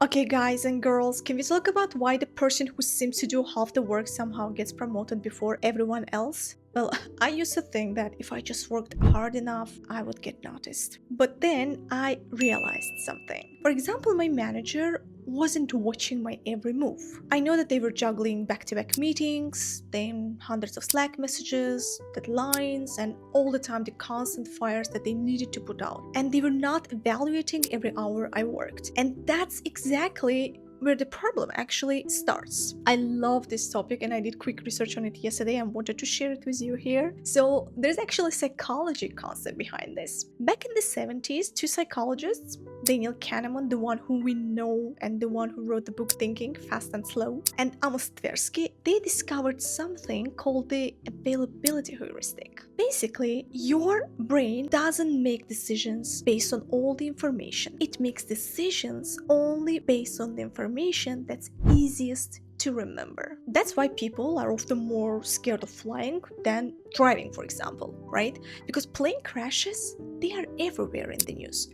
Okay, guys and girls, can we talk about why the person who seems to do half the work somehow gets promoted before everyone else? Well, I used to think that if I just worked hard enough, I would get noticed. But then I realized something. For example, my manager wasn't watching my every move. I know that they were juggling back to back meetings, then hundreds of Slack messages, deadlines, and all the time the constant fires that they needed to put out. And they were not evaluating every hour I worked. And that's exactly where the problem actually starts. I love this topic and I did quick research on it yesterday and wanted to share it with you here. So, there's actually a psychology concept behind this. Back in the 70s, two psychologists, Daniel Kahneman, the one who we know and the one who wrote the book Thinking Fast and Slow, and Amos Tversky, they discovered something called the availability heuristic. Basically, your brain doesn't make decisions based on all the information. It makes decisions only based on the information that's easiest to remember. That's why people are often more scared of flying than driving, for example, right? Because plane crashes, they are everywhere in the news.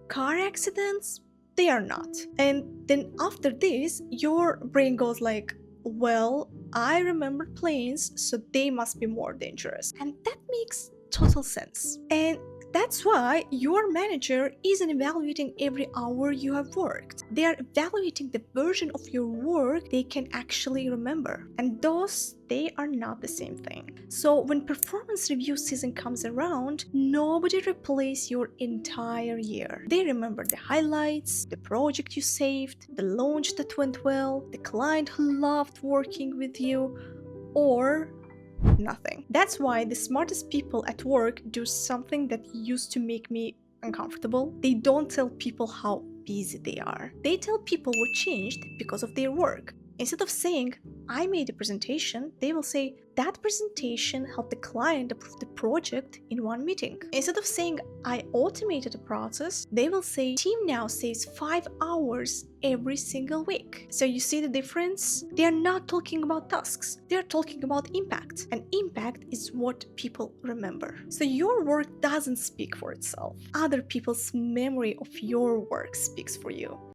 Car accidents, they are not. And then after this, your brain goes like, well, I remember planes, so they must be more dangerous. And that makes total sense. And that's why your manager isn't evaluating every hour you have worked. They are evaluating the version of your work they can actually remember. And those, they are not the same thing. So when performance review season comes around, nobody replays your entire year. They remember the highlights, the project you saved, the launch that went well, the client who loved working with you, or nothing. That's why the smartest people at work do something that used to make me uncomfortable. They don't tell people how busy they are. They tell people what changed because of their work. Instead of saying, I made a presentation, they will say, that presentation helped the client approve the project in one meeting. Instead of saying, I automated a process, they will say, team now saves 5 hours every single week. So you see the difference? They are not talking about tasks, they are talking about impact. And impact is what people remember. So your work doesn't speak for itself. Other people's memory of your work speaks for you.